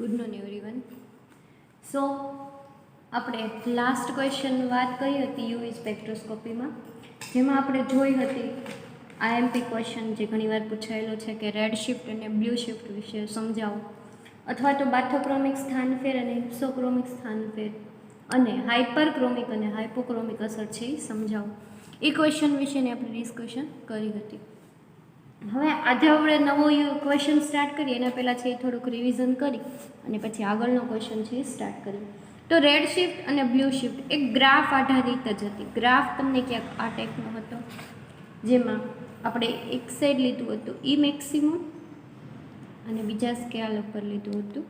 Good morning everyone. સો આપણે last question વાત કરી હતી યુવી સ્પેક્ટ્રોસ્કોપીમાં, જેમાં આપણે જોઈ હતી આઈએમપી ક્વેશ્ચન જે ઘણીવાર પૂછાયેલો છે કે રેડ શિફ્ટ અને બ્લુ શિફ્ટ વિશે સમજાવો, અથવા તો બાથોક્રોમિક સ્થાનફેર અને હિપ્સોક્રોમિક સ્થાનફેર અને હાઇપરક્રોમિક અને હાઇપોક્રોમિક અસર છે એ સમજાવો. એ ક્વેશ્ચન વિશેની આપણે ડિસ્કશન કરી હતી. હવે આજે આપણે નવો ક્વેશ્ચન સ્ટાર્ટ કરીએ એના પહેલાં છે એ થોડુંક રિવિઝન કરી અને પછી આગળનો ક્વેશ્ચન છે એ સ્ટાર્ટ કરીએ. તો રેડ શિફ્ટ અને બ્લુ શિફ્ટ એક ગ્રાફ આધારિત જ હતી. ગ્રાફ તમને ક્યાંક આ ટાઈપનો હતો, જેમાં આપણે એક સાઈડ લીધું હતું ઈ મેક્સિમમ અને બીજા સ્કેલ ઉપર લીધું હતું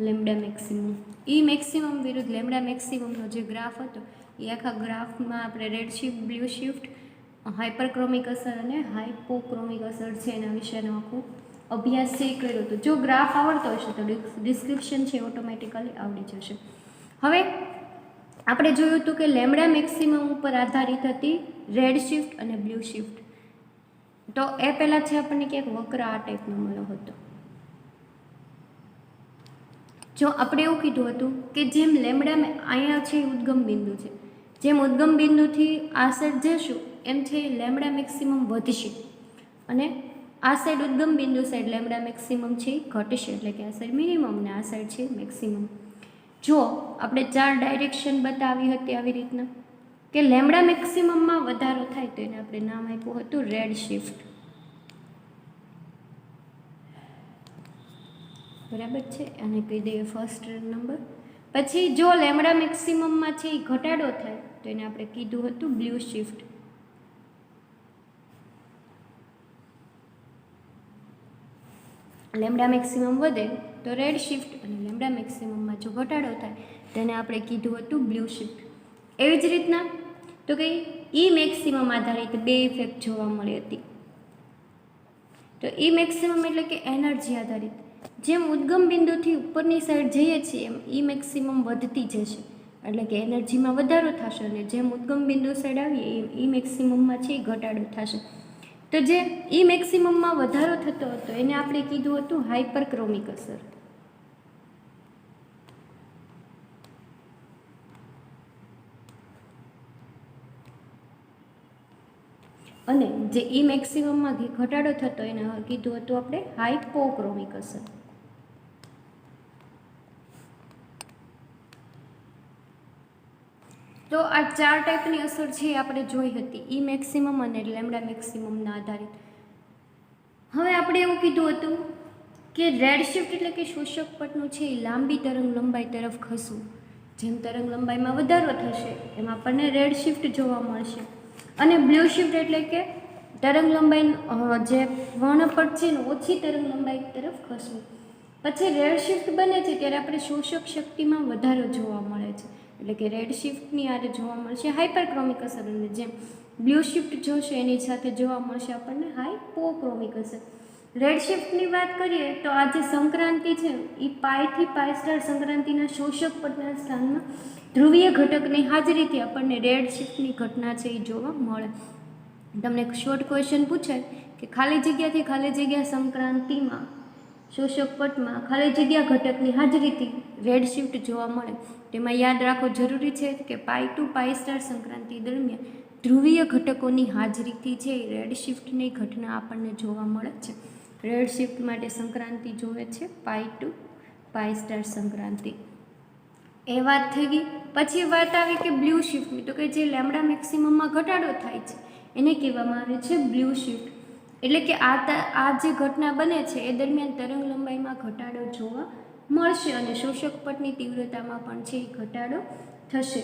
લેમ્ડા મેક્સિમમ. ઈ મેક્સિમમ વિરુદ્ધ લેમ્ડા મેક્સિમમનો જે ગ્રાફ હતો એ આખા ગ્રાફમાં આપણે રેડ શિફ્ટ, બ્લુ શિફ્ટ, હાઇપરક્રોમિક અસર અને હાઇપોક્રોમિક અસર છે એના વિશેનો આખો અભ્યાસ છે એ કર્યો હતો. જો ગ્રાફ આવડતો હશે તો ડિસ્ક્રિપ્શન છે ઓટોમેટિકલી આવડી જશે. હવે આપણે જોયું હતું કે લેમ્ડા મેક્સિમમ ઉપર આધારિત હતી રેડ શિફ્ટ અને બ્લુ શિફ્ટ. તો એ પહેલાં છે આપણને ક્યાંક વક્ર આ ટાઈપનો મળ્યો હતો. જો આપણે એવું કીધું હતું કે જેમ લેમ્ડા અહીંયા છે ઉદ્ગમ બિંદુ છે, જેમ ઉદ્ગમ બિંદુથી આ સાઈડ જશું એમ છે લેમ્ડા મેક્સિમમ વધશે અને આ સાઈડ ઉદ્ગમ બિંદુ સાઈડ લેમ્ડા મેક્સિમમ છે ઘટશે, એટલે કે આ સાઈડ મિનિમમ ને આ સાઈડ છે મેક્સિમમ. જો આપણે 4 ડાયરેક્શન બતાવી હતી આવી રીતના કે લેમ્ડા મેક્સિમમમાં વધારો થાય તો એને આપણે નામ આપ્યું હતું રેડ શિફ્ટ. બરાબર છે, અને કહી દઈએ ફર્સ્ટ નંબર. પછી જો લેમ્ડા મેક્સિમમમાં છે એ ઘટાડો થાય તો એને આપણે કીધું હતું બ્લુ શિફ્ટ. લેમ્ડા મેક્સિમમ વધે તો રેડ શિફ્ટ અને લેમ્ડા મેક્સિમમમાં જો ઘટાડો થાય તેને આપણે કીધું હતું બ્લુ શિફ્ટ. એવી જ રીતના તો કે ઈ મેક્સિમમ આધારિત બે ઇફેક્ટ જોવા મળી હતી. તો ઈ મેક્સિમમ એટલે કે એનર્જી આધારિત. જેમ ઉદ્ગમ બિંદુથી ઉપરની સાઈડ જઈએ છીએ એમ ઈ મેક્સિમમ વધતી જશે, એટલે કે એનર્જીમાં વધારો થશે, અને જેમ ઉદ્ગમ બિંદુ સાઈડ આવીએ એમ ઈ મેક્સિમમમાં છે એ ઘટાડો થશે. તો જે ઈ મેક્સિમમમાં વધારો થતો હતો એને આપણે કીધું હતું હાઇપરક્રોમિક અસર. અને જે ઈ મેક્સિમમમાં ઘટાડો થતો એને કીધું હતું આપણે હાઇપોક્રોમિક અસર. તો આ 4 ટાઈપની અસર છે એ આપણે જોઈ હતી ઈ મેક્સિમમ અને લેમ્ડા મેક્સિમમના આધારિત. હવે આપણે એવું કીધું હતું કે રેડ શિફ્ટ એટલે કે શોષક પટનું છે એ લાંબી તરંગ લંબાઈ તરફ ખસવું. જેમ તરંગ લંબાઈમાં વધારો થશે એમ આપણને રેડ શિફ્ટ જોવા મળશે. અને બ્લુ શિફ્ટ એટલે કે તરંગ લંબાઈ જે વર્ણપટ છે ને ઓછી તરંગ લંબાઈ તરફ ખસવું. પછી રેડ શિફ્ટ બને છે ત્યારે આપણે શોષક શક્તિમાં વધારો જોવા મળે છે, એટલે કે રેડ શિફ્ટની આરે જોવા મળશે હાઇપરક્રોમિક અસર, અને જેમ બ્લુ શિફ્ટ જોશે એની સાથે જોવા મળશે આપણને હાઇપોક્રોમિક અસર. રેડ શિફ્ટની વાત કરીએ તો આ જે સંક્રાંતિ છે એ પાઈથી પાઈ સ્ટાર સંક્રાંતિના શોષક પટના સ્થાનમાં ધ્રુવીય ઘટકની હાજરીથી આપણને રેડ શિફ્ટની ઘટના છે એ જોવા મળે. તમને શોર્ટ ક્વેશ્ચન પૂછાય કે ખાલી જગ્યાથી ખાલી જગ્યા સંક્રાંતિમાં શોષક પટમાં ખાલી જગ્યા ઘટકની હાજરીથી રેડ શિફ્ટ જોવા મળે. તેમાં યાદ રાખવું જરૂરી છે કે પાઈ ટુ પાઈ સ્ટાર સંક્રાંતિ દરમિયાન ધ્રુવીય ઘટકોની હાજરીથી છે રેડ શિફ્ટની ઘટના આપણને જોવા મળે છે. રેડ શિફ્ટ માટે સંક્રાંતિ જોવે છે પાઈ ટુ પાઈ સ્ટાર સંક્રાંતિ. એ વાત થઈ ગઈ. પછી વાત આવી કે બ્લુ શિફ્ટની, તો કે જે લેમ્ડા મેક્સિમમમાં ઘટાડો થાય છે એને કહેવામાં આવે છે બ્લુ શિફ્ટ. એટલે કે આ જે ઘટના બને છે એ દરમિયાન તરંગ લંબાઈમાં ઘટાડો જોવા મળશે અને શોષક પટની તીવ્રતામાં પણ છે એ ઘટાડો થશે.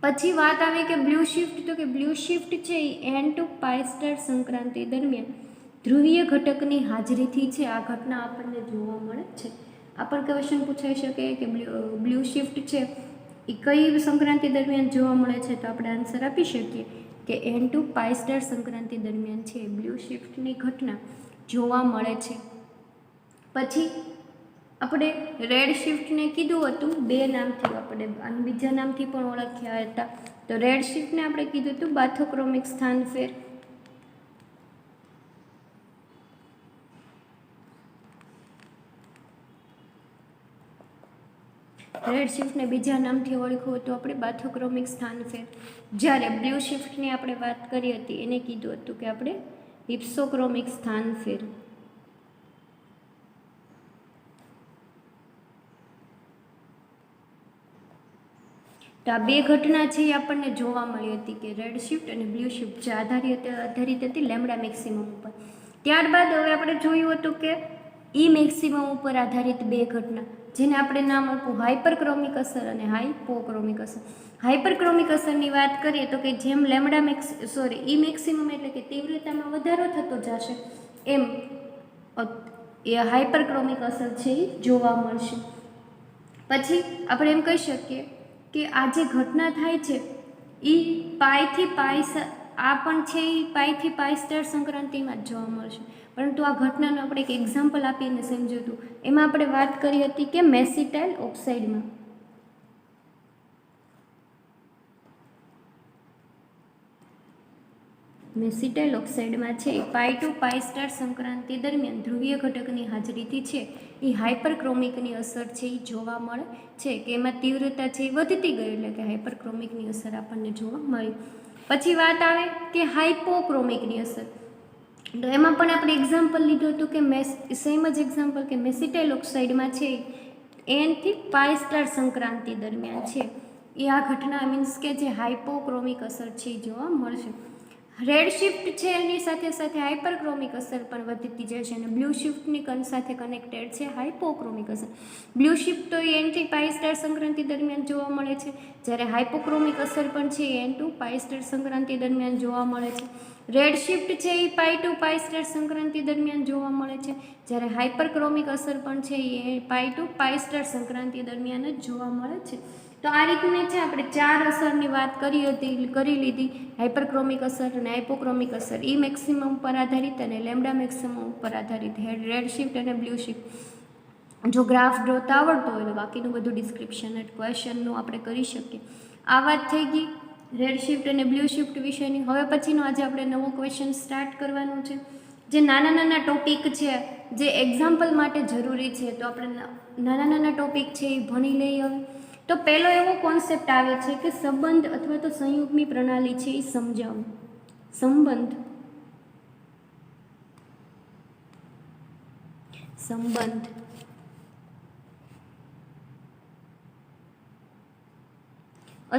પછી વાત આવી કે બ્લુ શિફ્ટ, તો કે બ્લુ શિફ્ટ છે એ એન ટુ પાઈ સ્ટાર સંક્રાંતિ દરમિયાન ધ્રુવીય ઘટકની હાજરીથી છે આ ઘટના આપણને જોવા મળે છે. આ પણ ક્વેશ્ચન પૂછાઈ શકે કે બ્લુ શિફ્ટ છે એ કઈ સંક્રાંતિ દરમિયાન જોવા મળે છે, તો આપણે આન્સર આપી શકીએ કે એન ટુ પાઈ સ્ટાર સંક્રાંતિ દરમિયાન છે બ્લુ શિફ્ટની ઘટના જોવા મળે છે. પછી આપણે રેડ શિફ્ટને કીધું હતું બે નામથી, આપણે અને બીજા નામથી પણ ઓળખ્યા હતા. તો રેડ શિફ્ટને આપણે કીધું હતું બાથોક્રોમિક સ્થાનફેર, રેડ શિફ્ટને બીજા નામથી ઓળખવું તો આપણે બાથોક્રોમિક સ્થાનફેર. જ્યારે બ્લુ શિફ્ટની આપણે વાત કરી હતી એને કીધું હતું કે આપણે હિપ્સોક્રોમિક સ્થાનફેર. તો આ બે ઘટના છે એ આપણને જોવા મળી હતી કે રેડ શિફ્ટ અને બ્લુ શિફ્ટ જે આધારિત હતી લેમ્ડા મેક્સિમમ ઉપર. ત્યારબાદ હવે આપણે જોયું હતું કે ઈ મેક્સિમમ ઉપર આધારિત બે ઘટના જેને આપણે નામ આપ્યું હાઇપરક્રોમિક અસર અને હાઇપોક્રોમિક અસર. હાઇપરક્રોમિક અસરની વાત કરીએ તો કે જેમ ઈ મેક્સિમમ એટલે કે તીવ્રતામાં વધારો થતો જશે એમ એ હાઇપરક્રોમિક અસર છે એ જોવા મળશે. પછી આપણે એમ કહી શકીએ કે આ જે ઘટના થાય છે એ પાઈથી પાઈ આ પણ છે એ પાઈથી પાઈ સ્ટાર સંક્રાંતિમાં જ જોવા મળશે. પરંતુ આ ઘટનાનું આપણે એક એક્ઝામ્પલ આપીને સમજ્યું હતું. એમાં આપણે વાત કરી હતી કે મેસિટાઇલ ઓક્સાઇડમાં. મેસિટાઇલ ઓક્સાઇડમાં છે પાઈ ટુ પાઈ સ્ટાર સંક્રાંતિ દરમિયાન ધ્રુવીય ઘટકની હાજરીથી છે એ હાઇપરક્રોમિકની અસર છે એ જોવા મળે છે કે એમાં તીવ્રતા છે એ વધતી ગઈ એટલે કે હાઇપરક્રોમિકની અસર આપણને જોવા મળી. પછી વાત આવે કે હાઇપોક્રોમિકની અસર. તો એમાં પણ આપણે એક્ઝામ્પલ લીધું હતું કે સેમ જ એક્ઝામ્પલ કે મેસિટાઇલ ઓક્સાઇડમાં છે એનથી પાઈ સ્ટાર સંક્રાંતિ દરમિયાન છે એ આ ઘટના મીન્સ કે જે હાઇપોક્રોમિક અસર છે એ જોવા મળશે. રેડ શિફ્ટ છે એની સાથે સાથે હાઇપરક્રોમિક અસર પણ વધતી જશે અને બ્લુ શિફ્ટની સાથે કનેક્ટેડ છે હાઇપોક્રોમિક અસર. બ્લુ શિફ્ટ તો એ એનથી પાઈ સ્ટાર સંક્રાંતિ દરમિયાન જોવા મળે છે, જ્યારે હાઇપોક્રોમિક અસર પણ છે એ એન ટુ પાઈ સ્ટાર સંક્રાંતિ દરમિયાન જોવા મળે છે. રેડ શિફ્ટ છે એ પાઈ ટુ પાઈ સ્ટાર સંક્રાંતિ દરમિયાન જોવા મળે છે, જ્યારે હાઇપરક્રોમિક અસર પણ છે એ પાઈ ટુ પાઈ સ્ટાર સંક્રાંતિ દરમિયાન જ જોવા મળે છે. તો આ રીતની છે આપણે ચાર અસરની વાત કરી લીધી, હાઇપરક્રોમિક અસર અને હાઇપોક્રોમિક અસર, ઈ મેક્સિમમ ઉપર આધારિત અને લેમ્ડા મેક્સિમમ ઉપર આધારિત, રેડ શિફ્ટ અને બ્લુ શિફ્ટ. જો ગ્રાફ ડ્રોતા આવડતો હોય તો બાકીનું બધું ડિસ્ક્રિપ્શન ક્વેશ્ચનનું આપણે કરી શકીએ. આ વાત થઈ ગઈ રેડ શિફ્ટ અને બ્લુ શિફ્ટ વિશેની. હવે પછીનો આજે આપણે નવો ક્વેશ્ચન સ્ટાર્ટ કરવાનું છે, જે નાના નાના ટોપિક છે જે એક્ઝામ્પલ માટે જરૂરી છે. તો આપણે નાના નાના ટોપિક છે એ ભણી લઈએ. હવે તો પહેલો એવો કોન્સેપ્ટ આવે છે કે સંબંધ અથવા તો સંયુગ્મી પ્રણાલી છે એ સમજાવું. સંબંધ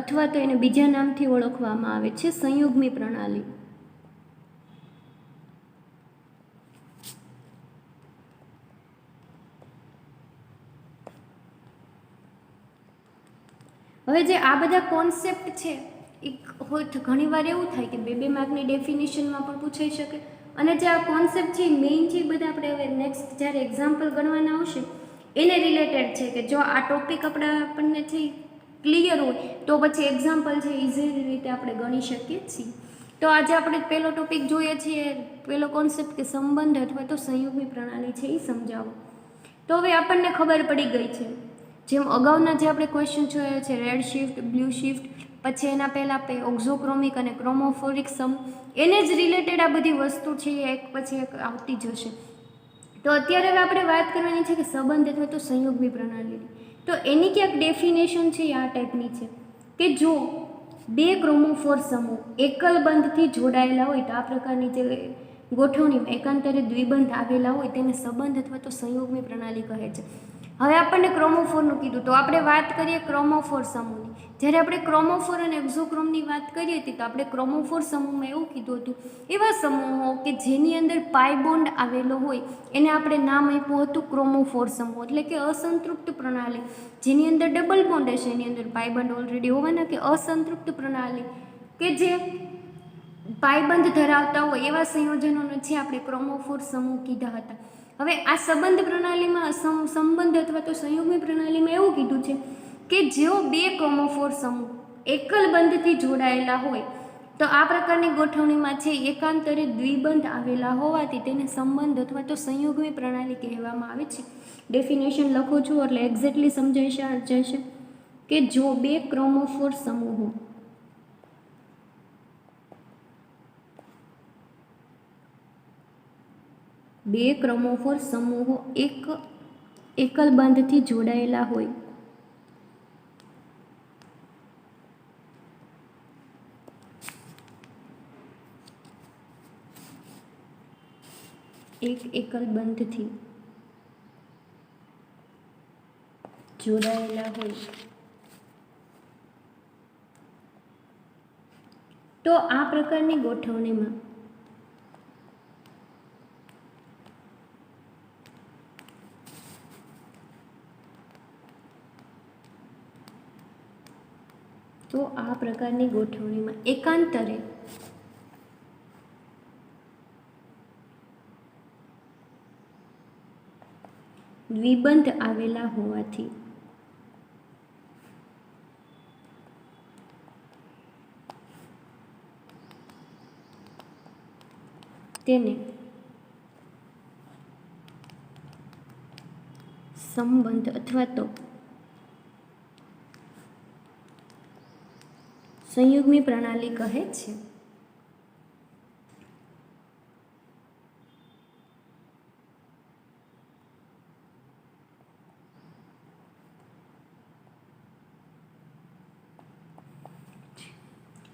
અથવા તો એને બીજા નામથી ઓળખવામાં આવે છે સંયુગ્મી પ્રણાલી. હવે જે આ બધા કોન્સેપ્ટ છે એ ઘણીવાર એવું થાય કે બે માર્કની ડેફિનેશનમાં પણ પૂછાઈ શકે, અને જે આ કોન્સેપ્ટ છે મેઇન છે બધા આપણે હવે નેક્સ્ટ જ્યારે એક્ઝામ્પલ ગણવાના આવશે એને રિલેટેડ છે કે જો આ ટોપિક આપણને છે ક્લિયર હોય તો પછી એક્ઝામ્પલ છે ઇઝી રીતે આપણે ગણી શકીએ છીએ. તો આજે આપણે પહેલો ટોપિક જોઈએ છીએ, પહેલો કોન્સેપ્ટ કે સંબંધ અથવા તો સંયુગ્મી પ્રણાલી છે એ સમજાવો. તો હવે આપણને ખબર પડી ગઈ છે જેમ અગાઉના જે આપણે ક્વેશ્ચન જોયા છે રેડ શિફ્ટ, બ્લુ શિફ્ટ, પછી એના પહેલાં આપણે ઓક્ઝોક્રોમિક અને ક્રોમોફોરિક સમ, એને જ રિલેટેડ આ બધી વસ્તુ છે એ એક પછી એક આવતી જશે. તો અત્યારે હવે આપણે વાત કરવાની છે કે સંબંધ અથવા તો સંયુગ્મી પ્રણાલીની. તો એની ક્યાંક ડેફિનેશન છે એ આ ટાઈપની છે કે જો બે ક્રોમોફોર સમૂહ એકલ બંધથી જોડાયેલા હોય તો આ પ્રકારની જે ગોઠવણીમાં એકાંતરે દ્વિબંધ આવેલા હોય તેને સંબંધ અથવા તો સંયુગ્મી પ્રણાલી કહે છે. હવે આપણને ક્રોમોફોરનું કીધું તો આપણે વાત કરીએ ક્રોમોફોર સમૂહની. જ્યારે આપણે ક્રોમોફોર અને એક્ઝોક્રોમની વાત કરી હતી તો આપણે ક્રોમોફોર સમૂહમાં એવું કીધું હતું એવા સમૂહો કે જેની અંદર પાઈ બોન્ડ આવેલો હોય એને આપણે નામ આપ્યું હતું ક્રોમોફોર સમૂહ, એટલે કે અસંતૃપ્ત પ્રણાલી. જેની અંદર ડબલ બોન્ડ હશે એની અંદર પાઈ બોન્ડ ઓલરેડી હોવાના કે અસંતૃપ્ત પ્રણાલી કે જે પાઈબંધ ધરાવતા હોય એવા સંયોજનોને છે આપણે ક્રોમોફોર સમૂહ કીધા હતા. હવે આ સંબંધ પ્રણાલીમાં સંબંધ અથવા તો સંયુગ્મી પ્રણાલીમાં એવું કીધું છે કે જો બે ક્રોમોફોર સમૂહ એકલ બંધથી જોડાયેલા હોય તો આ પ્રકારની ગોઠવણીમાં છે એકાંતરે દ્વિબંધ આવેલા હોવાથી તેને સંબંધ અથવા તો સંયુગ્મી પ્રણાલી કહેવામાં આવે છે. ડેફિનેશન લખું છું એટલે એક્ઝેક્ટલી સમજાઈ જશે કે જો બે ક્રોમોફોર સમૂહો એકલ બંધથી જોડાયેલા હોય એક એકલ બંધથી જોડાયેલા હોય તો આ પ્રકારની ગોઠવણીમાં એકાંતરે દ્વિબંધ આવેલા હોવાથી તેને સંબંધ અથવા તો સંયુગ્મી પ્રણાલી કહે છે.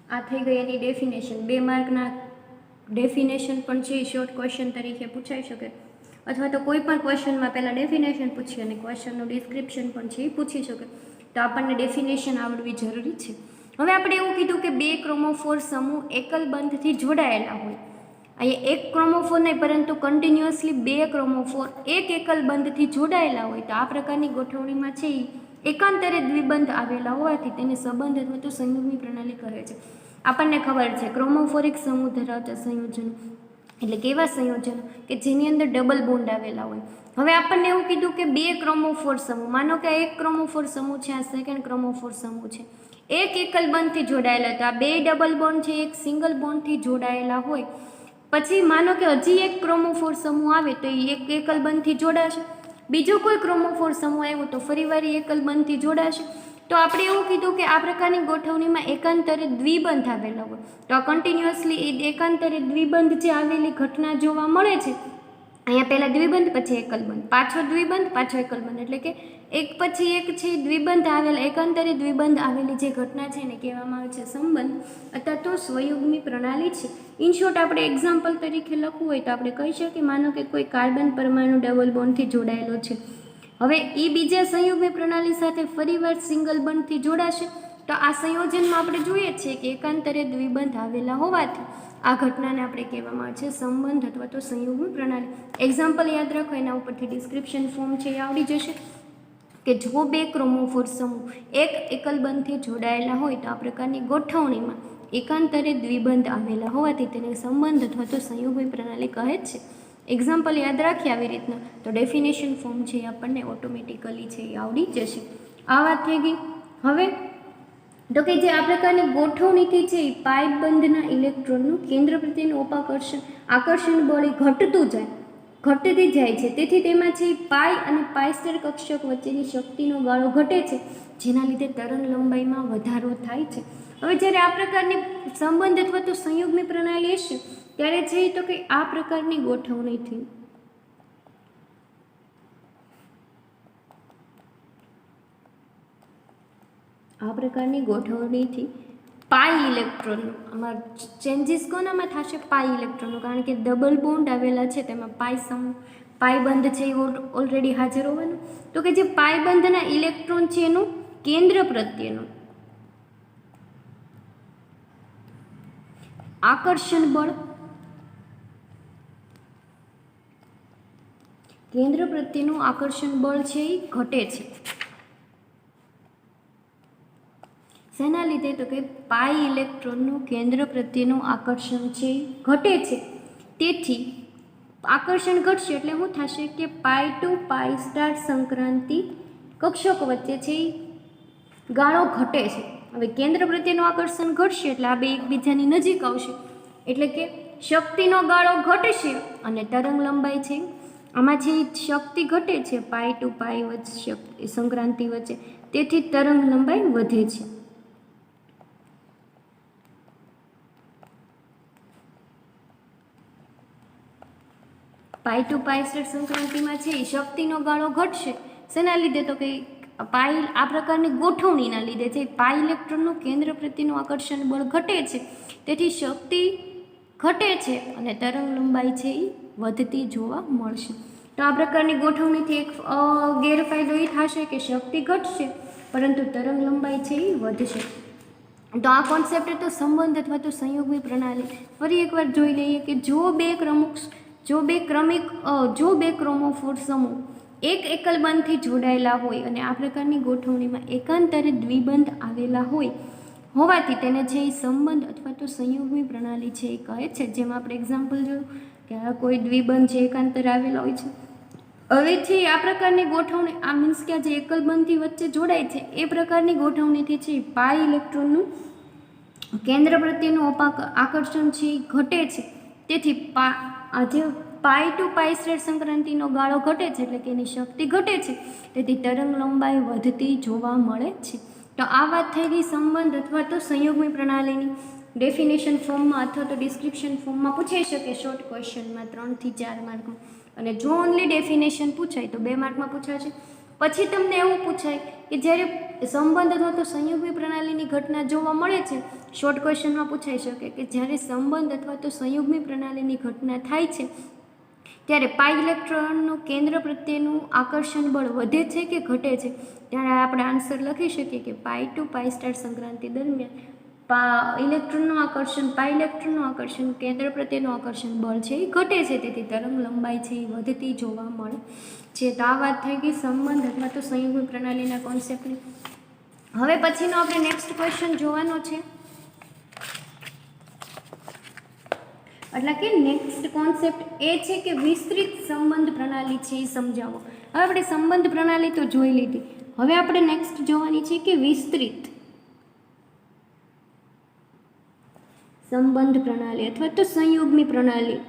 આ થઈ ગઈ એની ડેફિનેશન. 2 માર્કના ડેફિનેશન પણ છે, શોર્ટ ક્વેશ્ચન તરીકે પૂછાઈ શકે, અથવા તો કોઈ પણ ક્વેશ્ચનમાં પહેલાં ડેફિનેશન પૂછી અને ક્વેશ્ચનનું ડિસ્ક્રિપ્શન પણ છે એ પૂછી શકે. તો આપણને ડેફિનેશન આવડવી જરૂરી છે. હવે આપણે એવું કીધું કે 2 ક્રોમોફોર સમૂહ એકલ બંધથી જોડાયેલા હોય. અહીંયા એક ક્રોમોફોર નહીં પરંતુ કન્ટિન્યુઅસલી 2 ક્રોમોફોર એક એકલ બંધથી જોડાયેલા હોય તો આ પ્રકારની ગોઠવણીમાં છે એ એકાંતરે દ્વિબંધ આવેલા હોવાથી તેને સંબંધ અથવા તો સંયુગ્મી પ્રણાલી કહે છે. આપણને ખબર છે ક્રોમોફોરિક સમૂહ ધરાવતા સંયોજનો એટલે કેવા સંયોજનો કે જેની અંદર ડબલ બોન્ડ આવેલા હોય. હવે આપણને એવું કીધું કે 2 ક્રોમોફોર સમૂહ, માનો કે આ એક ક્રોમોફોર સમૂહ છે, આ સેકન્ડ ક્રોમોફોર સમૂહ છે, એક એકલ બંધથી જોડાયેલા હતા. 2 ડબલ બોન્ડ છે, એક સિંગલ બોન્ડથી જોડાયેલા હોય. પછી માનો કે હજી એક ક્રોમોફોર સમૂહ આવે તો એ એક એકલ બંધથી જોડાશે. બીજો કોઈ ક્રોમોફોર સમૂહ આવ્યો તો ફરીવાર એકલ બંધથી જોડાશે. તો આપણે એવું કીધું કે આ પ્રકારની ગોઠવણીમાં એકાંતરે દ્વિબંધ આવેલા હોય તો આ કન્ટિન્યુઅસલી એ એકાંતરે દ્વિબંધ જે આવેલી ઘટના જોવા મળે છે. અહીંયા પહેલાં દ્વિબંધ પછી એકલ બંધ, પાછો દ્વિબંધ પાછો એકલ બંધ, એટલે કે એક પછી એક છે દ્વિબંધ આવેલા એકાંતરે દ્વિબંધ આવેલી જે ઘટના છે એને કહેવામાં આવે છે સંબંધ અથવા તો સ્વયુગ્મી પ્રણાલી છે. ઇન શોર્ટ આપણે એક્ઝામ્પલ તરીકે લખવું હોય તો આપણે કહી શકીએ, માનો કે કોઈ કાર્બન પરમાણુ ડબલ બોન્ડથી જોડાયેલો છે. હવે એ બીજા સંયુગ્મી પ્રણાલી સાથે ફરીવાર સિંગલ બંધથી જોડાશે તો આ સંયોજનમાં આપણે જોઈએ છીએ કે એકાંતરે દ્વિબંધ આવેલા હોવાથી આ ઘટનાને આપણે કહેવામાં આવે છે સંબંધ અથવા તો સંયુગ્મી પ્રણાલી. એક્ઝામ્પલ યાદ રાખો, એના ઉપરથી ડિસ્ક્રિપ્શન ફોર્મ છે એ આવડી જશે કે જો 2 ક્રોમોફોર સમૂહ એક એકલ બંધથી જોડાયેલા હોય તો આ પ્રકારની ગોઠવણીમાં એકાંતરે દ્વિબંધ આવેલા હોવાથી તેને સંબંધ અથવા તો સંયુગ્મી પ્રણાલી કહે છે. એક્ઝામ્પલ યાદ રાખીએ આવી રીતના તો ડેફિનેશન ફોર્મ છે એ આપણને ઓટોમેટિકલી છે એ આવડી જશે. આ વાત થઈ ગઈ. હવે તો કે જે આ પ્રકારની ગોઠવણીથી છે એ પાઇપ બંધના ઇલેક્ટ્રોનનું કેન્દ્ર પ્રત્યેનું આકર્ષણ બળ ઘટતી જાય છે. તેથી તેમાં છે પાઈ અને પાઇસ્ટર કક્ષક વચ્ચેની શક્તિનો ગાળો ઘટે છે, જેના લીધે તરંગ લંબાઈમાં વધારો થાય છે. હવે જ્યારે આ પ્રકારની સંબંધ અથવા તો સંયુગ્મી પ્રણાલી હશે ત્યારે છે તો કે આ પ્રકારની ગોઠવણીથી પાઈ ઇલેક્ટ્રોનનું આમાં ચેન્જીસ કોનામાં થશે? પાઈ ઇલેક્ટ્રોનનું, કારણ કે ડબલ બોન્ડ આવેલા છે તેમાં પાઈ બંધ છે એ ઓલરેડી હાજર હોવાનું. તો કે જે પાઈ બંધના ઇલેક્ટ્રોન છે એનું કેન્દ્ર પ્રત્યેનું આકર્ષણ બળ છે એ ઘટે છે. શેના લીધે? તો કે પાઈ ઇલેક્ટ્રોનનું કેન્દ્ર પ્રત્યેનું આકર્ષણ છે ઘટે છે. તેથી આકર્ષણ ઘટશે એટલે શું થશે કે પાઈ ટુ પાઈ સ્ટાર સંક્રાંતિ કક્ષકો વચ્ચે છે ગાળો ઘટે છે. હવે કેન્દ્ર પ્રત્યેનું આકર્ષણ ઘટશે એટલે આ બે એકબીજાની નજીક આવશે એટલે કે શક્તિનો ગાળો ઘટશે અને તરંગ લંબાઈ છે આમાં છે શક્તિ ઘટે છે પાઈ ટુ પાઈ વચ્ચે સંક્રાંતિ વચ્ચે, તેથી તરંગ લંબાઈ વધે છે. પાઈ ટુ પાઈ સ્ટાર સંક્રાંતિમાં છે શક્તિનો ગાળો ઘટશે. શેના લીધે? તો કે પાઈ આ પ્રકારની ગોઠવણીના લીધે છે પાઈ ઇલેક્ટ્રોનનું કેન્દ્ર પ્રત્યેનું આકર્ષણ બળ ઘટે છે, તેથી શક્તિ ઘટે છે અને તરંગ લંબાઈ છે એ વધતી જોવા મળશે. તો આ પ્રકારની ગોઠવણીથી એક ગેરફાયદો એ થશે કે શક્તિ ઘટશે પરંતુ તરંગ લંબાઈ છે એ વધશે. તો આ કોન્સેપ્ટ તો સંબંધ અથવા તો સંયોગની પ્રણાલી. ફરી એકવાર જોઈ લઈએ કે જો બે ક્રોમોફોર સમૂહ એક એકલ બંધથી જોડાયેલા હોય અને આ પ્રકારની ગોઠવણીમાં એકાંતરે દ્વિબંધ આવેલા હોવાથી તેને છે એ સંબંધ અથવા તો સંયોગની પ્રણાલી છે એ કહે છે. જેમ આપણે એક્ઝામ્પલ જોયું કે આ કોઈ દ્વિબંધ છે એકાંતરે આવેલા હોય છે. હવે છે આ પ્રકારની ગોઠવણી આ મીન્સ કે આ જે એકલ બંધથી વચ્ચે જોડાય છે એ પ્રકારની ગોઠવણીથી છે પાઈ ઇલેક્ટ્રોનનું કેન્દ્ર પ્રત્યેનું આકર્ષણ છે એ ઘટે છે. તેથી આજે પાઈ ટુ પાઈ સ્ટ્રેટ સંક્રાંતિનો ગાળો ઘટે છે એટલે કે એની શક્તિ ઘટે છે. તેથી તરંગ લંબાઈ વધતી જોવા મળે છે. તો આ વાત થઈ ગઈ સંબંધ અથવા તો સંયોગની પ્રણાલીની. ડેફિનેશન ફોર્મમાં અથવા તો ડિસ્ક્રિપ્શન ફોર્મમાં પૂછાઈ શકે શોર્ટ ક્વેશ્ચનમાં 3 થી 4 માર્કમાં. અને જો ઓનલી ડેફિનેશન પૂછાય તો 2 માર્કમાં પૂછાશે. પછી તમને એવું પૂછાય કે જ્યારે સંબંધ અથવા તો સંયોગની પ્રણાલીની ઘટના જોવા મળે છે, શોર્ટ ક્વેશ્ચનમાં પૂછાઈ શકે કે જ્યારે સંબંધ અથવા તો સંયોગની પ્રણાલીની ઘટના થાય છે ત્યારે પાઈ ઇલેક્ટ્રોનનું કેન્દ્ર પ્રત્યેનું આકર્ષણ બળ વધે છે કે ઘટે છે. ત્યારે આપણે આન્સર લખી શકીએ કે પાઈ ટુ પાઈ સ્ટાર સંક્રાંતિ દરમિયાન પાઈ ઇલેક્ટ્રોનનું આકર્ષણ કેન્દ્ર પ્રત્યેનું આકર્ષણ બળ છે એ ઘટે છે. તેથી તરંગ લંબાઈ છે એ વધતી જોવા મળે છે. તો આ વાત થઈ ગઈ સંબંધ અથવા તો સંયોગની પ્રણાલીના કોન્સેપ્ટની. હવે પછીનો આપણે નેક્સ્ટ ક્વેશ્ચન જોવાનો છે. એટલે કે નેક્સ્ટ કોન્સેપ્ટ એ છે કે વિસ્તૃત સંબંધ પ્રણાલી છે એ સમજાવો. હવે આપણે સંબંધ પ્રણાલી તો જોઈ લીધી. હવે આપણે નેક્સ્ટ જોવાની છે કે વિસ્તૃત સંબંધ પ્રણાલી અથવા તો સંયોગની પ્રણાલી.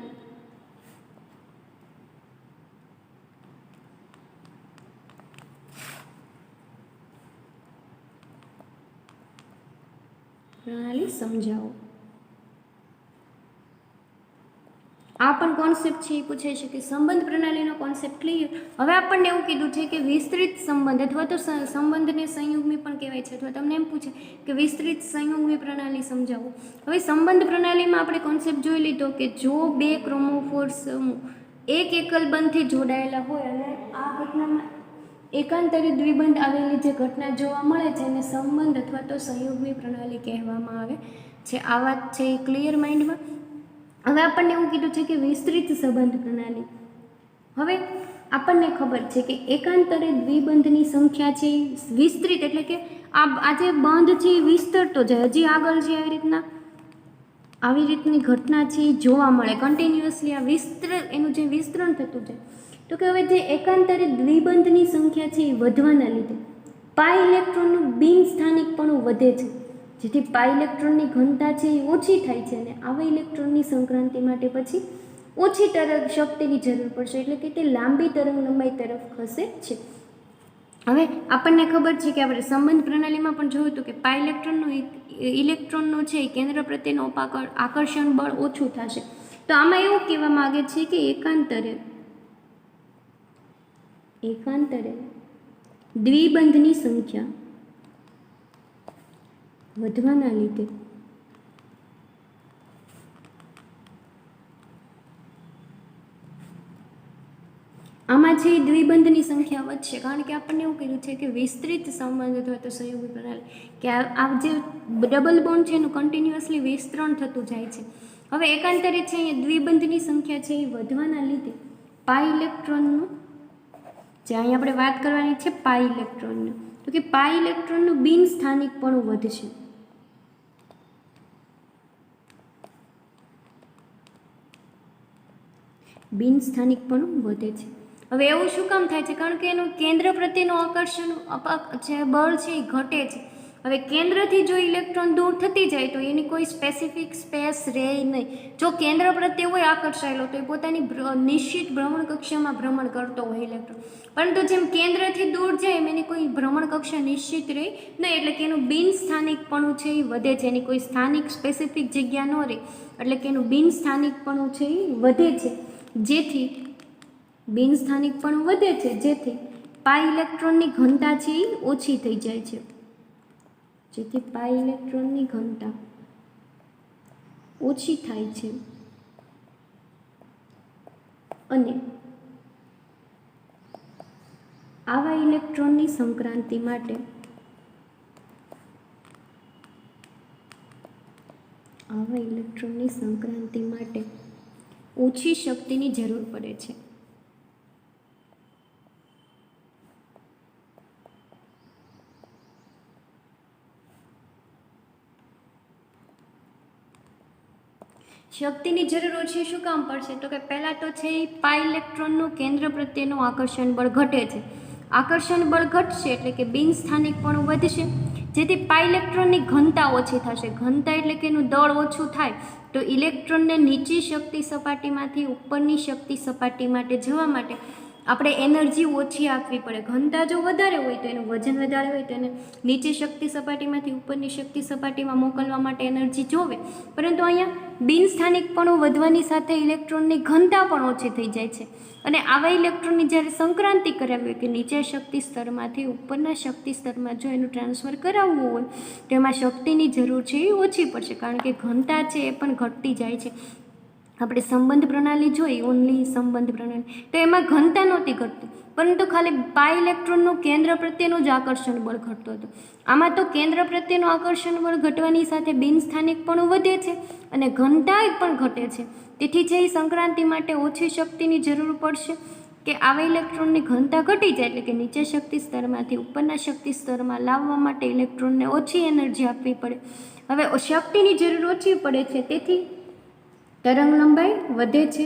સમજાવો. આ પણ કોન્સેપ્ટ છે એ પૂછાઈ શકે. સંબંધ પ્રણાલીનો કોન્સેપ્ટ ક્લિયર. હવે આપણને એવું કીધું છે કે વિસ્તૃત સંબંધ અથવા તો સંબંધને સંયોગની પણ કહેવાય છે. અથવા તમને એમ પૂછે કે વિસ્તૃત સંયોગની પ્રણાલી સમજાવો. હવે સંબંધ પ્રણાલીમાં આપણે કોન્સેપ્ટ જોઈ લીધો કે જો બે ક્રોમોફોર સમૂહ એક એકલ બંધથી જોડાયેલા હોય અને આ ઘટનામાં એકાંતરે દ્વિબંધ આવેલી જે ઘટના જોવા મળે છે એને સંબંધ અથવા તો સંયોગની પ્રણાલી કહેવામાં આવે છે. આ વાત છે એ ક્લિયર માઇન્ડમાં. હવે આપણને એવું કીધું છે કે વિસ્તૃત સંબંધ પ્રણાલી. હવે આપણને ખબર છે કે એકાંતરે દ્વિબંધની સંખ્યા છે વિસ્તૃત એટલે કે આ જે બંધ છે એ વિસ્તરતો જાય. હજી આગળ છે આવી રીતની ઘટના છે એ જોવા મળે કન્ટિન્યુઅસલી. આ એનું જે વિસ્તરણ થતું જાય. તો કે હવે જે એકાંતરે દ્વિબંધની સંખ્યા છે એ વધવાના લીધે પાઈ ઇલેક્ટ્રોનનું બિનસ્થાનિકપણું વધે છે. જેથી પાઈ ઇલેક્ટ્રોનની ઘનતા છે એ ઓછી થાય છે અને આવા ઇલેક્ટ્રોનની સંક્રાંતિ માટે પછી ઓછી તરંગ શક્તિની જરૂર પડશે. એટલે કે તે લાંબી તરંગ લંબાઈ તરફ ખસે છે. હવે આપણને ખબર છે કે આપણે સંબંધ પ્રણાલીમાં પણ જોયું હતું કે પાઈ ઇલેક્ટ્રોનનું છે એ કેન્દ્ર પ્રત્યેનું આકર્ષણ બળ ઓછું થશે. તો આમાં એવું કહેવા માગે છે કે એકાંતરે દ્વિબંધની સંખ્યા વધવાના લીધે આમાં છે દ્વિબંધની સંખ્યા વધશે. કારણ કે આપણને એવું કીધું છે કે વિસ્તૃત સંબંધ અથવા તો સંયોગી પ્રણાલી કે આ જે ડબલ બોન્ડ છે એનું કન્ટિન્યુઅસલી વિસ્તરણ થતું જાય છે. હવે એકાંતરે છે અહીંયા દ્વિબંધની સંખ્યા છે એ વધવાના લીધે પાઈ ઇલેક્ટ્રોનનું જે અહીં આપણે વાત કરવાની છે પાઈ ઇલેક્ટ્રોનનું તો કે પાઈ ઇલેક્ટ્રોનનું બિનસ્થાનિકપણું વધશે. બિનસ્થાનિકપણું વધે છે. હવે એવું શું કામ થાય છે? કારણ કે એનું કેન્દ્ર પ્રત્યેનું આકર્ષણ જે બળ છે એ ઘટે છે. હવે કેન્દ્રથી જો ઇલેક્ટ્રોન દૂર થતી જાય તો એની કોઈ સ્પેસિફિક સ્પેસ રહે નહીં. જો કેન્દ્ર પ્રત્યે હોય આકર્ષાયેલો તો એ પોતાની નિશ્ચિત ભ્રમણ કક્ષામાં ભ્રમણ કરતો હોય ઇલેક્ટ્રોન. પરંતુ જેમ કેન્દ્રથી દૂર જાય એમ એની કોઈ ભ્રમણ કક્ષા નિશ્ચિત રહે નહીં. એટલે કે એનું બિનસ્થાનિકપણું છે એ વધે છે. એની કોઈ સ્થાનિક સ્પેસિફિક જગ્યા ન રહે એટલે કે એનું બિનસ્થાનિકપણું છે એ વધે છે. જેથી બિનસ્થાનિકપણું વધે છે જેથી પાઈ ઇલેક્ટ્રોનની ઘનતા છે એ ઓછી થઈ જાય છે. જેથી પાઈ ઇલેક્ટ્રોનની ઘનતા ઓછી થાય છે. અને આવા ઇલેક્ટ્રોનની સંક્રાંતિ માટે ઓછી શક્તિની જરૂર પડે છે. શક્તિની જરૂર ઓછી શું કામ પડશે? તો કે પહેલાં તો છે એ પાઈ ઇલેક્ટ્રોનનું કેન્દ્ર પ્રત્યેનું આકર્ષણ બળ ઘટે છે. આકર્ષણ બળ ઘટશે એટલે કે બિન સ્થાનિકપણું વધશે, જેથી પાઈ ઇલેક્ટ્રોનની ઘનતા ઓછી થશે. ઘનતા એટલે કે એનું દળ ઓછું થાય તો ઇલેક્ટ્રોનને નીચી શક્તિ સપાટીમાંથી ઉપરની શક્તિ સપાટી માટે જવા માટે આપણે એનર્જી ઓછી આપવી પડે. ઘનતા જો વધારે હોય તો એનું વજન વધારે હોય તો એને નીચી શક્તિ સપાટીમાંથી ઉપરની શક્તિ સપાટીમાં મોકલવા માટે એનર્જી જોવે. પરંતુ અહીંયા બિન સ્થાનિકપણું વધવાની સાથે ઇલેક્ટ્રોનની ઘનતા પણ ઓછી થઈ જાય છે. અને આવા ઇલેક્ટ્રોનની જ્યારે સંક્રાંતિ કરાવી હોય કે નીચા શક્તિ સ્તરમાંથી ઉપરના શક્તિ સ્તરમાં જો એનું ટ્રાન્સફર કરાવવું હોય તો એમાં શક્તિની જરૂર છે એ ઓછી પડશે, કારણ કે ઘનતા છે એ પણ ઘટતી જાય છે. આપણે સંબંધ પ્રણાલી જોઈ, ઓનલી સંબંધ પ્રણાલી, તો એમાં ઘનતા નહોતી ઘટતી, પરંતુ ખાલી પાઈ ઇલેક્ટ્રોનનું કેન્દ્ર પ્રત્યેનું જ આકર્ષણ બળ ઘટતું હતું. આમાં તો કેન્દ્ર પ્રત્યેનું આકર્ષણ બળ ઘટવાની સાથે બિન સ્થાનિકપણું વધે છે અને ઘનતા પણ ઘટે છે. તેથી છે એ સંક્રાંતિ માટે ઓછી શક્તિની જરૂર પડશે કે આવા ઇલેક્ટ્રોનની ઘનતા ઘટી જાય, એટલે કે નીચે શક્તિ સ્તરમાંથી ઉપરના શક્તિ સ્તરમાં લાવવા માટે ઇલેક્ટ્રોનને ઓછી એનર્જી આપવી પડે. હવે શક્તિની જરૂર ઓછી પડે છે, તેથી તરંગ લંબાઈ વધે છે.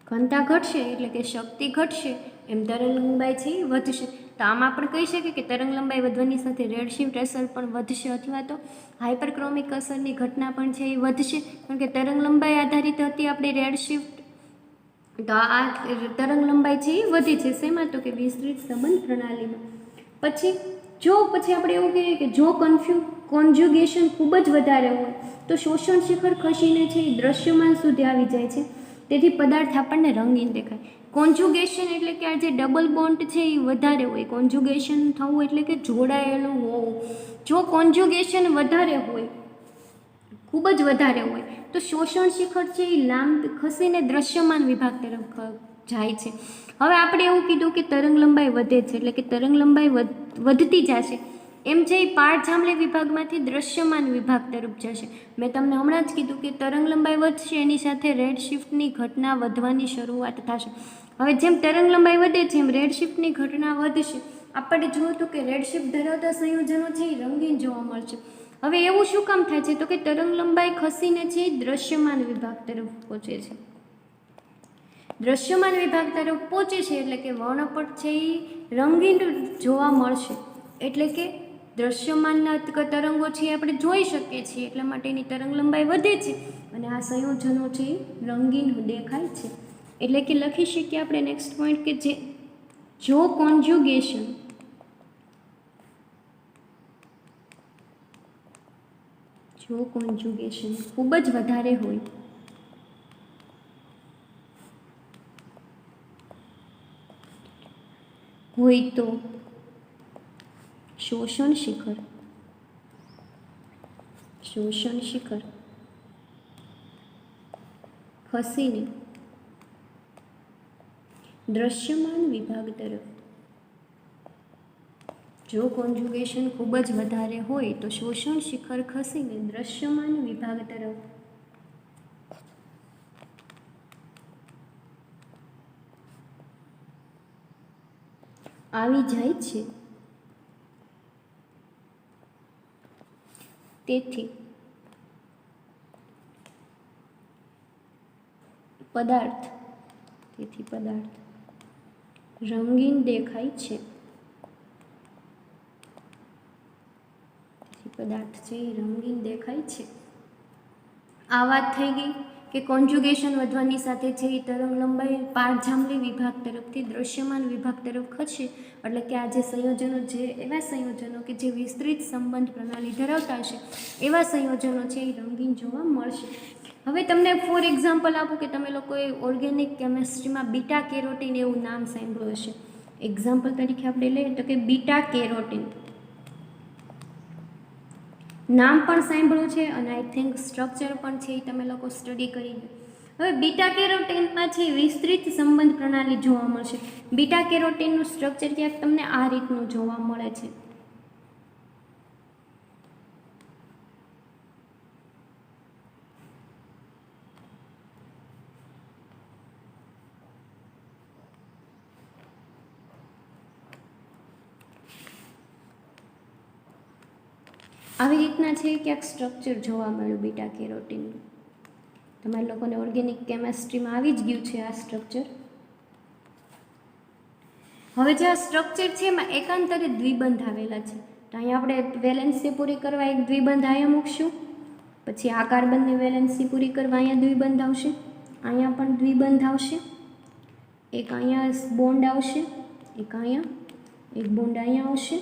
ઘનતા ઘટશે એટલે કે શક્તિ ઘટશે, એમ તરંગ લંબાઈ છે એ વધશે. તો આમાં પણ કહી શકીએ કે તરંગ લંબાઈ વધવાની સાથે રેડશિફ્ટ અસર પણ વધશે, અથવા તો હાઇપરક્રોમિક અસરની ઘટના પણ છે એ વધશે, કારણ કે તરંગ લંબાઈ આધારિત હતી આપણી રેડશિફ્ટ. તો આ તરંગ લંબાઈ છે એ વધી છે. શેમાં? તો કે વિસ્તૃત સંબંધ પ્રણાલીમાં. પછી આપણે એવું કહીએ કે જો કોન્જ્યુગેશન ખૂબ જ વધારે હોય તો શોષણ શિખર ખસીને છે એ દ્રશ્યમાન સુધી આવી જાય છે, તેથી પદાર્થ આપણને રંગીન દેખાય. કોન્જ્યુગેશન એટલે કે આ જે ડબલ બોન્ડ છે એ વધારે હોય. કોન્જ્યુગેશન થવું એટલે કે જોડાયેલું હોવું. જો કોન્જ્યુગેશન વધારે હોય, ખૂબ જ વધારે હોય, તો શોષણ શિખર છે એ લાંબ ખસીને દ્રશ્યમાન વિભાગ તરફ જાય છે. હવે આપણે એવું કીધું કે તરંગ લંબાઈ વધે છે, એટલે કે તરંગ લંબાઈ વધતી જશે, એમ છે એ પારજાંબલી વિભાગમાંથી દ્રશ્યમાન વિભાગ તરફ જશે. મેં તમને હમણાં જ કીધું કે તરંગ લંબાઈ વધશે એની સાથે રેડશિફ્ટની ઘટના વધવાની શરૂઆત થશે. હવે જેમ તરંગ લંબાઈ વધે છે એમ રેડશિફ્ટની ઘટના વધશે. આપણે જોયું હતું કે રેડશિફ્ટ ધરાવતા સંયોજનો છે એ રંગીન જોવા મળશે. હવે એવું શું કામ થાય છે? તો કે તરંગ લંબાઈ ખસીને છે એ દ્રશ્યમાન વિભાગ તરફ પહોંચે છે. દ્રશ્યમાન વિભાગ તરફ પહોંચે છે એટલે કે વર્ણપટ છે એ રંગીન જોવા મળશે. એટલે કે દ્રશ્યમાનના તરંગો છે એ આપણે જોઈ શકીએ છીએ, એટલા માટેની તરંગ લંબાઈ વધે છે અને આ સંયોજનો છે એ રંગીન દેખાય છે. એટલે કે લખી શકીએ આપણે નેક્સ્ટ પોઈન્ટ કે જો કોન્જ્યુગેશન ખૂબ જ વધારે હોય તો શોષણ શિખર ખસીને દ્રશ્યમાન વિભાગ તરફ. જો કોન્જ્યુગેશન ખૂબ જ વધારે હોય તો શોષણ શિખર ખસીને દ્રશ્યમાન વિભાગ તરફ આવી જાય છે. તેથી પદાર્થ રંગીન દેખાય છે. આ વાત થઈ ગઈ કે કોન્જ્યુગેશન વધવાની સાથે છે એ તરંગ લંબાઈ પારજાંબલી વિભાગ તરફથી દ્રશ્યમાન વિભાગ તરફ ખસશે. એટલે કે આ જે સંયોજનો એવા સંયોજનો કે જે વિસ્તૃત સંબંધ પ્રણાલી ધરાવતા હશે એવા સંયોજનો છે એ રંગીન જોવા મળશે. હવે તમને ફોર એક્ઝામ્પલ આપું કે તમે લોકોએ ઓર્ગેનિક કેમેસ્ટ્રીમાં બીટા કેરોટીન એવું નામ સાંભળ્યું હશે. એક્ઝામ્પલ તરીકે આપણે લઈએ તો કે બીટા કેરોટીન. નામ પણ સાંભળ્યું છે અને આઈ થિંક સ્ટ્રક્ચર પણ છે એ તમે લોકો સ્ટડી કરી લો. હવે બીટા કેરોટીનમાં છે વિસ્તૃત સંબંધ પ્રણાલી જોવા મળશે. બીટા કેરોટીનનું સ્ટ્રક્ચર ક્યાંક તમને આ રીતનું જોવા મળે છે. આવી રીતના છે ક્યાંક સ્ટ્રક્ચર જોવા મળ્યું બીટા કેરોટીનનું. તમારા લોકોને ઓર્ગેનિક કેમેસ્ટ્રીમાં આવી જ ગયું છે આ સ્ટ્રક્ચર. હવે જે આ સ્ટ્રક્ચર છે એમાં એકાંતરે દ્વિબંધ આવેલા છે. તો અહીંયા આપણે વેલેન્સી પૂરી કરવા એક દ્વિબંધ અહીંયા મૂકશું. પછી આ કાર્બનની વેલેન્સી પૂરી કરવા અહીંયા દ્વિબંધ આવશે. અહીંયા પણ દ્વિબંધ આવશે. એક અહીંયા બોન્ડ આવશે. એક અહીંયા, એક બોન્ડ અહીંયા આવશે.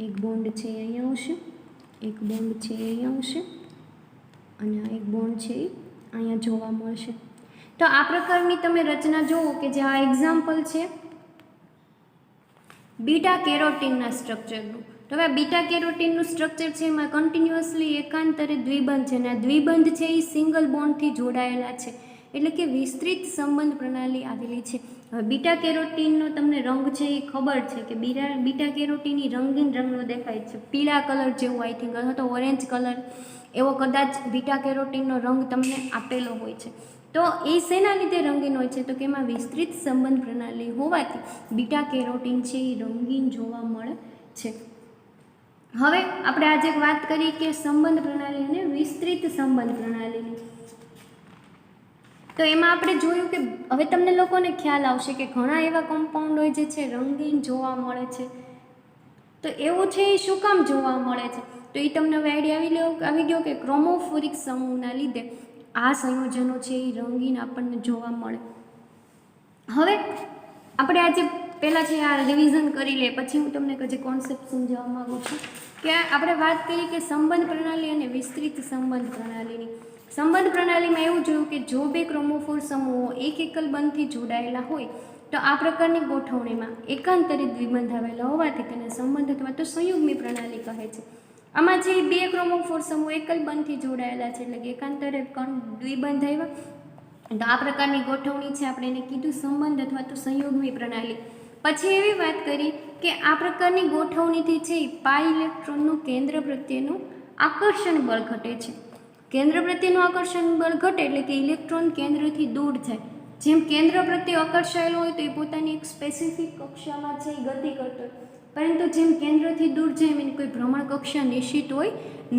એક બોન્ડ છે અહીંયા આવશે. એક બોન્ડ છે અહીંયા આવશે. અને આ એક બોન્ડ છે એ અહીંયા જોવા મળશે. તો આ પ્રકારની તમે રચના જુઓ કે જે આ એક્ઝામ્પલ છે બીટા કેરોટીનના સ્ટ્રક્ચરનું. તો હવે બીટા કેરોટીનનું સ્ટ્રક્ચર છે એમાં કન્ટિન્યુઅસલી એકાંતરે દ્વિબંધ છે અને આ દ્વિબંધ છે એ સિંગલ બોન્ડથી જોડાયેલા છે, એટલે કે વિસ્તૃત સંબંધ પ્રણાલી આવેલી છે. હવે બીટા કેરોટીનનો તમને રંગ છે એ ખબર છે કે બીટા કેરોટીન રંગીન રંગનો દેખાય છે, પીળા કલર જેવું આઈ થિંક, અથવા તો ઓરેન્જ કલર એવો કદાચ બીટા કેરોટીનનો રંગ તમને આપેલો હોય છે. તો એ શેના લીધે રંગીન હોય છે? તો કે એમાં વિસ્તૃત સંબંધ પ્રણાલી હોવાથી બીટા કેરોટીન છે એ રંગીન જોવા મળે છે. હવે આપણે આજે વાત કરીએ કે સંબંધ પ્રણાલી અને વિસ્તૃત સંબંધ પ્રણાલીની. તો એમાં આપણે જોયું કે હવે તમને લોકોને ખ્યાલ આવશે કે ઘણા એવા કમ્પાઉન્ડ હોય જે છે રંગીન જોવા મળે છે. તો એવું છે એ શું કામ જોવા મળે છે? તો એ તમને હવે આઈડિયા આવી ગયો કે ક્રોમોફોરિક સમૂહના લીધે આ સંયોજનો છે એ રંગીન આપણને જોવા મળે. હવે આપણે આજે પહેલાં છે આ રિવિઝન કરી લે, પછી હું તમને જે કોન્સેપ્ટ સમજાવવા માગું છું કે આપણે વાત કરી કે સંબંધ પ્રણાલી અને વિસ્તૃત સંબંધ પ્રણાલીની. સંબંધ પ્રણાલીમાં એવું જોયું કે જો બે ક્રોમોફોર સમૂહો એક એકલ બંધથી જોડાયેલા હોય તો આ પ્રકારની ગોઠવણીમાં એકાંતરે દ્વિબંધ આવેલા હોવાથી તેને સંબંધ અથવા તો સંયુગ્મી પ્રણાલી કહે છે. આમાં જે બે ક્રોમોફોર સમૂહ એકલ બંધથી જોડાયેલા છે એટલે કે એકાંતરે દ્વિબંધ આવ્યા, તો આ પ્રકારની ગોઠવણી છે આપણે એને કીધું સંબંધ અથવા તો સંયુગ્મી પ્રણાલી. પછી એવી વાત કરી કે આ પ્રકારની ગોઠવણીથી છે પાઈ ઇલેક્ટ્રોનનું કેન્દ્ર પ્રત્યેનું આકર્ષણ બળ ઘટે છે. કેન્દ્ર પ્રત્યેનું આકર્ષણ બળ ઘટે એટલે કે ઇલેક્ટ્રોન કેન્દ્રથી દૂર જાય. જેમ કેન્દ્ર પ્રત્યે આકર્ષાયેલો હોય તો એ પોતાની એક સ્પેસિફિક કક્ષામાં છે એ ગતિ કરતો હોય, પરંતુ જેમ કેન્દ્રથી દૂર જાય એની કોઈ ભ્રમણ કક્ષા નિશ્ચિત હોય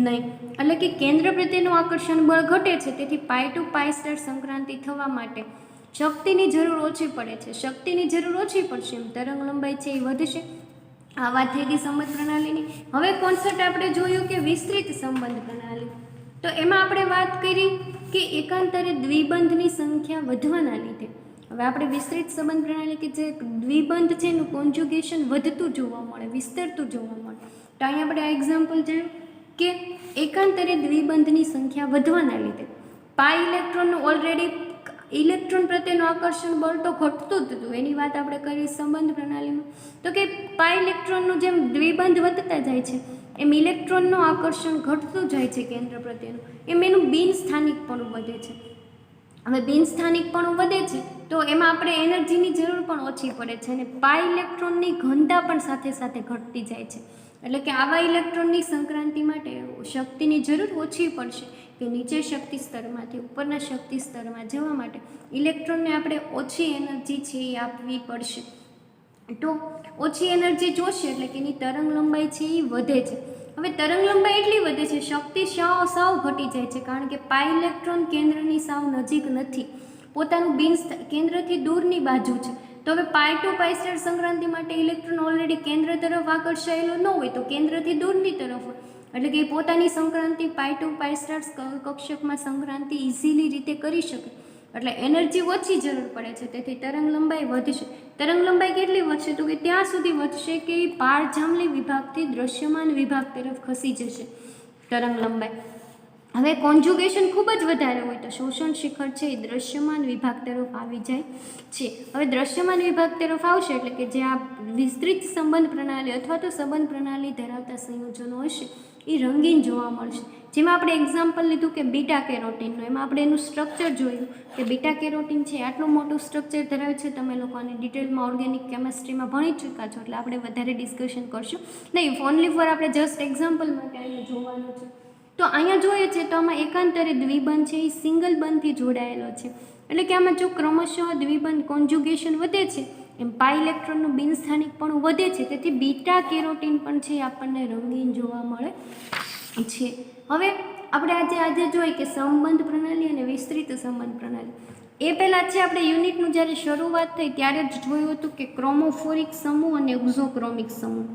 નહીં. એટલે કે કેન્દ્ર પ્રત્યેનું આકર્ષણ બળ ઘટે છે, તેથી પાઈ ટુ પાઈ સ્ટાર સંક્રાંતિ થવા માટે શક્તિની જરૂર ઓછી પડે છે. શક્તિની જરૂર ઓછી પડશે એમ તરંગ લંબાઈ છે એ વધશે. આ વાત થઈ ગઈ સંબંધ પ્રણાલીની. હવે કોન્સેપ્ટ આપણે જોયું કે વિસ્તૃત સંબંધ પ્રણાલી. તો એમાં આપણે વાત કરી કે એકાંતરે દ્વિબંધની સંખ્યા વધવાના લીધે હવે આપણે વિસ્તૃત સંબંધ પ્રણાલી કે જે દ્વિબંધ છે એનું કોન્જુગેશન વધતું જોવા મળે, વિસ્તરતું જોવા મળે. તો અહીંયા આપણે આ એક્ઝામ્પલ જોયું કે એકાંતરે દ્વિબંધની સંખ્યા વધવાના લીધે પાઈ ઇલેક્ટ્રોનનું ઓલરેડી ઇલેક્ટ્રોન પ્રત્યેનું આકર્ષણ બળ તો ઘટતું જ હતું, એની વાત આપણે કરી સંબંધ પ્રણાલીમાં. તો કે પાઈ ઇલેક્ટ્રોનનું જેમ દ્વિબંધ વધતા જાય છે એમ ઇલેક્ટ્રોનનું આકર્ષણ ઘટતું જાય છે કેન્દ્ર પ્રત્યેનું, એમ એનું બિનસ્થાનિકપણું વધે છે. હવે બિનસ્થાનિકપણું વધે છે તો એમાં આપણે એનર્જીની જરૂર પણ ઓછી પડે છે અને પાઈ ઇલેક્ટ્રોનની ઘનતા પણ સાથે સાથે ઘટતી જાય છે. એટલે કે આવા ઇલેક્ટ્રોનની સંક્રાંતિ માટે શક્તિની જરૂર ઓછી પડશે કે નીચે શક્તિ સ્તરમાંથી ઉપરના શક્તિ સ્તરમાં જવા માટે ઇલેક્ટ્રોનને આપણે ઓછી એનર્જી છે એ આપવી પડશે. તો ઓછી એનર્જી જોશે એટલે કે એની તરંગ લંબાઈ છે એ વધે છે. હવે તરંગ લંબાઈ એટલી વધે છે, શક્તિ સાવ ઘટી જાય છે, કારણ કે પાઈ ઇલેક્ટ્રોન કેન્દ્રની સાવ નજીક નથી, પોતાનું કેન્દ્રથી દૂરની બાજુ છે. તો હવે પાઈ ટુ પાઈ સ્ટાર સંક્રાંતિ માટે ઇલેક્ટ્રોન ઓલરેડી કેન્દ્ર તરફ આકર્ષાયેલો ન હોય તો કેન્દ્રથી દૂરની તરફ હોય, એટલે કે પોતાની સંક્રાંતિ પાઈ ટુ પાઈ સ્ટાર કક્ષકમાં સંક્રાંતિ ઇઝીલી રીતે કરી શકે. એટલે એનર્જી ઓછી જરૂર પડે છે, તેથી તરંગ લંબાઈ વધશે. તરંગ લંબાઈ કેટલી વધશે? તો કે ત્યાં સુધી વધશે કે પારજાંબલી વિભાગથી દ્રશ્યમાન વિભાગ તરફ ખસી જશે તરંગ લંબાઈ. હવે કોન્જુગેશન ખૂબ જ વધારે હોય તો શોષણ શિખર છે એ દ્રશ્યમાન વિભાગ તરફ આવી જાય છે. હવે દ્રશ્યમાન વિભાગ તરફ આવશે એટલે કે જે આ વિસ્તૃત સંબંધ પ્રણાલી અથવા તો સંબંધ પ્રણાલી ધરાવતા સંયોજનો હશે એ રંગીન જોવા મળશે. જેમાં આપણે એક્ઝામ્પલ લીધું કે બીટા કેરોટીનનું, એમાં આપણે એનું સ્ટ્રક્ચર જોયું કે બીટા કેરોટીન છે આટલું મોટું સ્ટ્રક્ચર ધરાવે છે. તમે લોકો આને ડિટેલમાં ઓર્ગેનિક કેમેસ્ટ્રીમાં ભણી ચૂક્યા છો એટલે આપણે વધારે ડિસ્કશન કરશું નહીં. ઓનલી ફોર આપણે જસ્ટ એક્ઝામ્પલ માટે અહીંયા જોવાનું છે. તો અહીંયા જોઈએ છે તો આમાં એકાંતરે દ્વિબંધ છે એ સિંગલ બંધથી જોડાયેલો છે. એટલે કે આમાં જો ક્રમશઃ દ્વિબંધ કોન્જુગેશન વધે છે એમ પાઈ ઇલેક્ટ્રોનનું બિનસ્થાનિકપણું વધે છે. તેથી બીટા કેરોટીન પણ છે આપણને રંગીન જોવા મળે છે. હવે આપણે આજે જોઈએ કે સંબંધ પ્રણાલી અને વિસ્તૃત સંબંધ પ્રણાલી. એ પહેલાં છે આપણે યુનિટનું જ્યારે શરૂઆત થઈ ત્યારે જ જોયું હતું કે ક્રોમોફોરિક સમૂહ અને એક્ઝોક્રોમિક સમૂહ.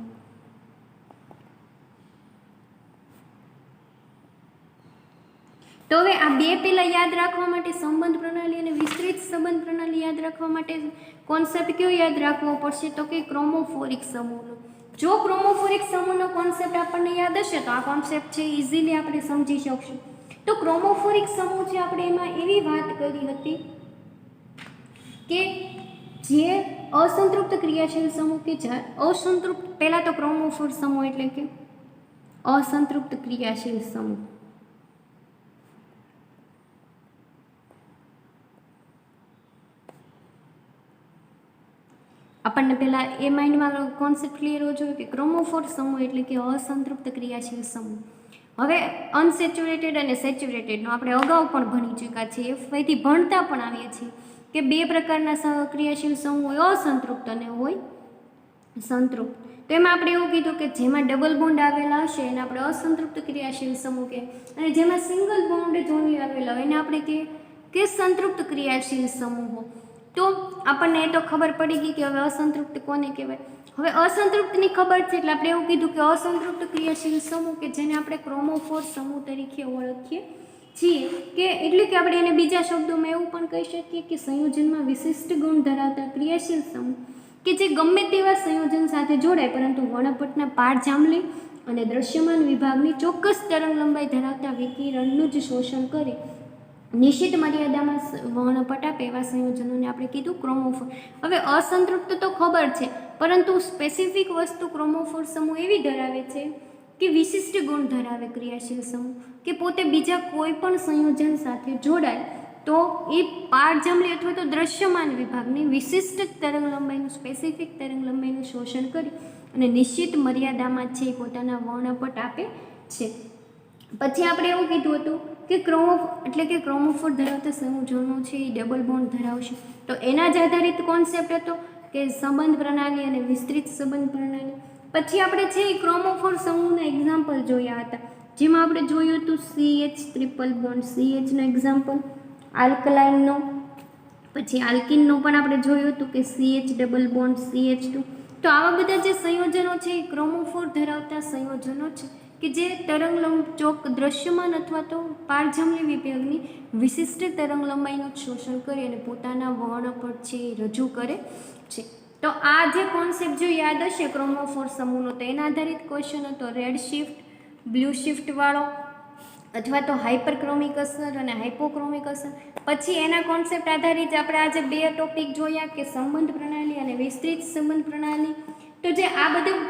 તો હવે આ બે પહેલાં યાદ રાખવા માટે સંબંધ પ્રણાલી અને વિસ્તૃત સંબંધ પ્રણાલી યાદ રાખવા માટે કોન્સેપ્ટ કયો યાદ રાખવો પડશે તો કે ક્રોમોફોરિક સમૂહનો. જો ક્રોમોફોરિક સમૂહનો કોન્સેપ્ટ આપણને યાદ હશે તો આ કોન્સેપ્ટ છે ઇઝીલી આપણે સમજી શકશું. તો ક્રોમોફોરિક સમૂહ છે આપણે એમાં એવી વાત કરી હતી કે જે અસંતૃપ્ત ક્રિયાશીલ સમૂહ કે જે અસંતૃપ્ત, પહેલાં તો ક્રોમોફોર સમૂહ એટલે કે અસંતૃપ્ત ક્રિયાશીલ સમૂહ. આપણને પહેલાં એ માઇન્ડમાં કોન્સેપ્ટ ક્લિયર હોવો જોઈએ કે ક્રોમોફોર સમૂહ એટલે કે અસંતૃપ્ત ક્રિયાશીલ સમૂહ. હવે અનસેચ્યુરેટેડ અને સેચ્યુરેટેડનો આપણે અગાઉ પણ ભણી ચૂક્યા છીએ, એફવાયથી ભણતા પણ આવીએ છીએ કે બે પ્રકારના ક્રિયાશીલ સમૂહ હોય, અસંતૃપ્ત અને હોય સંતૃપ્ત. તો એમાં આપણે એવું કીધું કે જેમાં ડબલ બોન્ડ આવેલા હશે એને આપણે અસંતૃપ્ત ક્રિયાશીલ સમૂહ કહે, અને જેમાં સિંગલ બોન્ડ જ ઓનલી આવેલા હોય એને આપણે કે સંતૃપ્ત ક્રિયાશીલ સમૂહો. તો આપણને એ તો ખબર પડી ગઈ કે હવે અસંતૃપ્ત કોને કહેવાય. હવે અસંતૃપ્તની ખબર છે એટલે આપણે એવું કીધું કે અસંતૃપ્ત ક્રિયાશીલ સમૂહ કે જેને આપણે ક્રોમોફોર સમૂહ તરીકે ઓળખીએ છીએ, કે એટલે કે આપણે એને બીજા શબ્દોમાં એવું પણ કહી શકીએ કે સંયોજનમાં વિશિષ્ટ ગુણ ધરાવતા ક્રિયાશીલ સમૂહ કે જે ગમે તેવા સંયોજન સાથે જોડાય પરંતુ વર્ણપટના પારજાંબલી અને દ્રશ્યમાન વિભાગની ચોક્કસ તરંગ લંબાઈ ધરાવતા વિકિરણનું જ શોષણ કરે નિશ્ચિત મર્યાદામાં વર્ણપટ આપે એવા સંયોજનોને આપણે કીધું ક્રોમોફોર. હવે અસંતૃપ્ત તો ખબર છે પરંતુ સ્પેસિફિક વસ્તુ ક્રોમોફોર સમૂહ એવી ધરાવે છે કે વિશિષ્ટ ગુણ ધરાવે ક્રિયાશીલ સમૂહ કે પોતે બીજા કોઈ પણ સંયોજન સાથે જોડાય તો એ પારજાંબલી અથવા તો દ્રશ્યમાન વિભાગની વિશિષ્ટ તરંગ લંબાઈનું સ્પેસિફિક તરંગ લંબાઈનું શોષણ કરી અને નિશ્ચિત મર્યાદામાં છે પોતાના વર્ણપટ આપે છે. પછી આપણે એવું કીધું હતું કે ક્રોમોફોર ધરાવતા સંયોજનો છે એ ડબલ બોન્ડ ધરાવશે. તો એના જ આધારિત કોન્સેપ્ટ હતો કે સંબંધ પ્રણાલી અને વિસ્તૃત સંબંધ પ્રણાલી. પછી આપણે છે એ ક્રોમોફોર સમૂહના એક્ઝામ્પલ જોયા હતા, જેમાં આપણે જોયું હતું CH ટ્રિપલ બોન્ડ, CHનો એક્ઝામ્પલ, આલ્કલાઇનનો, પછી આલ્કિનનો પણ આપણે જોયું હતું કે CH ડબલ બોન્ડ CH2. તો આવા બધા જે સંયોજનો છે એ ક્રોમોફોર ધરાવતા સંયોજનો છે કે જે તરંગલંબ ચોક દ્રશ્યમાન અથવા તો પારજાંબલી વિભાગની વિશિષ્ટ તરંગ લંબાઈનું શોષણ કરી અને પોતાના વર્ણપટ છે એ રજૂ કરે છે. તો આ જે કોન્સેપ્ટ જો યાદ હશે ક્રોમોફોર સમૂહનો તો એના આધારિત ક્વેશ્ચન હતો રેડ શિફ્ટ, બ્લુ શિફ્ટવાળો અથવા તો હાઇપરક્રોમિક અસર અને હાઇપોક્રોમિક અસર. પછી એના કોન્સેપ્ટ આધારિત આપણે આજે બે ટોપિક જોયા કે સંબંધ પ્રણાલી અને વિસ્તૃત સંબંધ પ્રણાલી. તો જે આ બધું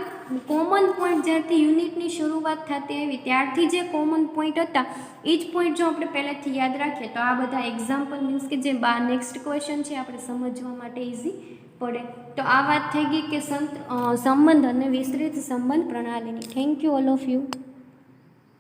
કોમન પોઈન્ટ જ્યારથી યુનિટની શરૂઆત થતી આવી ત્યારથી જે કોમન પોઈન્ટ હતા એ જ પોઈન્ટ જો આપણે પહેલાંથી યાદ રાખીએ તો આ બધા એક્ઝામ્પલ મીન્સ કે જે નેક્સ્ટ ક્વેશ્ચન છે આપણે સમજવા માટે ઇઝી પડે. તો આ વાત થઈ ગઈ કે સંબંધ અને વિસ્તૃત સંબંધ પ્રણાલીની. Thank you all of you.